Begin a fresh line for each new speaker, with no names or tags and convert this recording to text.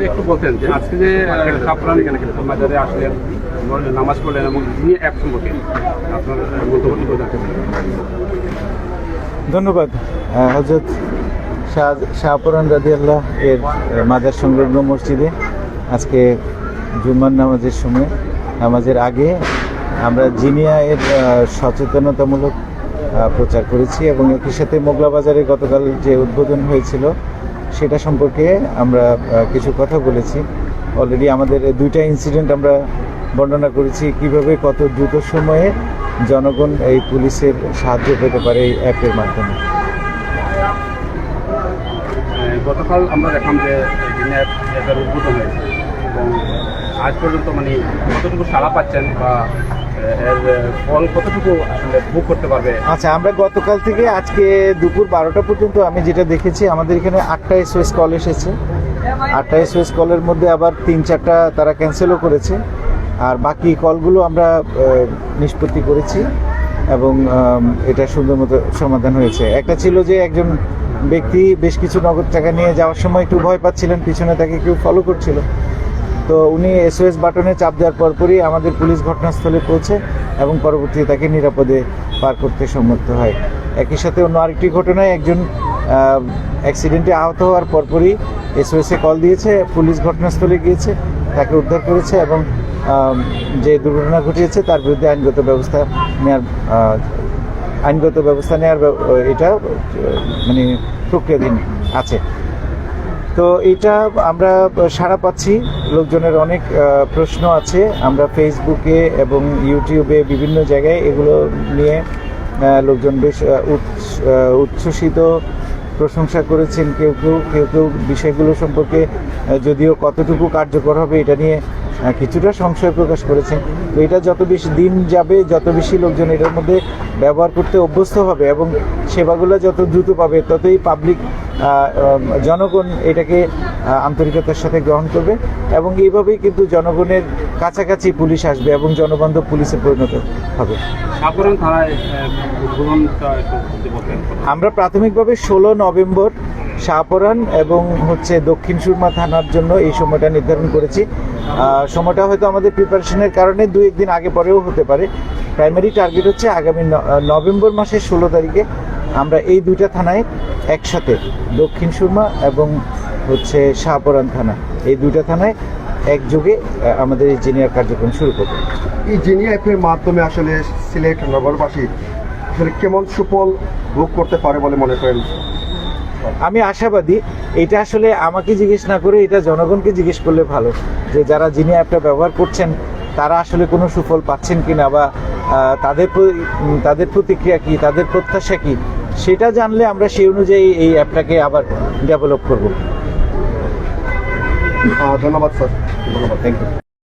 একটু বলতেন যে আজকে যে আপনারা এখানে মাজারে আসলেন, নামাজ পড়লেন এবং তিনি অ্যাপ সম্পর্কে আপনার মন্তব্য জানতে চাই।
ধন্যবাদ। হযরত শাহপুরান রাদিয়াল্লাহ এর মাজার সংলগ্ন মসজিদে আজকে জুম্মার নামাজের সময়, নামাজের আগে আমরা জিনিয়া এর সচেতনতামূলক প্রচার করেছি এবং একই সাথে মোগলা বাজারে গতকাল যে উদ্বোধন হয়েছিল সেটা সম্পর্কে আমরা কিছু কথা বলেছি। অলরেডি আমাদের দুইটা ইনসিডেন্ট আমরা বর্ণনা করেছি, কিভাবে কত দ্রুত সময়ে জনগণ এই পুলিশের সাহায্য পেতে পারে এই অ্যাপের মাধ্যমে।
গতকাল আমরা দেখলাম যে অ্যাপের উদ্বোধন হয়েছে এবং আজ পর্যন্ত মানে কতটুকু সাড়া পাচ্ছেন বা এর ফল কতটুকু আসলে বুক করতে পারবে?
আচ্ছা, আমরা গতকাল থেকে আজকে দুপুর 12টা পর্যন্ত আমি যেটা দেখেছি, আমাদের এখানে 8টা SOS কল এসেছে। 8টা SOS কলের মধ্যে আবার 3-4টা তারা ক্যান্সেলও করেছে, আর বাকি কলগুলো আমরা নিষ্পত্তি করেছি এবং এটা সুন্দর মতো সমাধান হয়েছে। একটা ছিল যে একজন ব্যক্তি বেশ কিছু নগদ টাকা নিয়ে যাওয়ার সময় একটু ভয় পাচ্ছিলেন, পিছনে তাকে কেউ ফলো করছিল, তো উনি SOS বাটনে চাপ দেওয়ার পরপরই আমাদের পুলিশ ঘটনাস্থলে পৌঁছে এবং পরবর্তীতে তাকে নিরাপদে পার করতে সম্মত হয়। একই সাথে অন্য আরেকটি ঘটনায় একজন অ্যাক্সিডেন্টে আহত হওয়ার পরপরই SOS-এ কল দিয়েছে, পুলিশ ঘটনাস্থলে গিয়েছে, তাকে উদ্ধার করেছে এবং যে দুর্ঘটনা ঘটিয়েছে তার বিরুদ্ধে আইনগত ব্যবস্থা নেওয়ার এটা মানে প্রক্রিয়াধীন আছে। তো এটা আমরা সাড়া পাচ্ছি, লোকজনের অনেক প্রশ্ন আছে, আমরা ফেসবুকে এবং ইউটিউবে বিভিন্ন জায়গায় এগুলো নিয়ে লোকজন বেশ উচ্ছ্বসিত প্রশংসা করেছেন। কেউ কেউ বিষয়গুলো সম্পর্কে যদিও কতটুকু কার্যকর হবে এটা নিয়ে কিছুটা সংশয় প্রকাশ করেছেন। তো এটা যত বেশি দিন যাবে, যত বেশি লোকজন এটার মধ্যে ব্যবহার করতে অভ্যস্ত হবে এবং সেবাগুলো যত দ্রুত পাবে, ততই পাবলিক জনগণ এটাকে আন্তরিকতার সাথে গ্রহণ করবে এবং এইভাবেই কিন্তু জনগণের কাছাকাছি পুলিশ আসবে এবং জনবান্ধব পুলিশে পরিণত হবে। আমরা প্রাথমিকভাবে 16 নভেম্বর শাহপরান এবং দক্ষিণ সুরমা থানার জন্য এই সময়টা নির্ধারণ করেছি। সময়টা হয়তো আমাদের প্রিপারেশনের কারণে 2-1 দিন আগে পরেও হতে পারে। প্রাইমারি টার্গেট হচ্ছে আগামী নভেম্বর মাসের 16 তারিখে আমরা এই দুইটা থানায় একসাথে, দক্ষিণ সুরমা এবং শাহপরান থানা, এই দুইটা থানায় একযোগে আমাদের এই জিনিয়ার কার্যক্রম শুরু করব।
এই জিনিয়া অ্যাপের মাধ্যমে আসলে সিলেট নগরবাসী আসলে কেমন সুফল ভোগ করতে পারে বলে মনে করেন?
আমি আশাবাদী। এটা আসলে আমাকে জিজ্ঞেস না করে এটা জনগণকে জিজ্ঞেস করলে ভালো, যে যারা জিনিয়া অ্যাপটা ব্যবহার করছেন তারা আসলে কোনো সুফল পাচ্ছেন কিনা বা তাদের প্রতিক্রিয়া কি, তাদের প্রত্যাশা কি, সেটা জানলে আমরা সেই অনুযায়ী এই অ্যাপটাকে আবার ডেভেলপ করব।
ধন্যবাদ স্যার। ধন্যবাদ, থ্যাংক ইউ।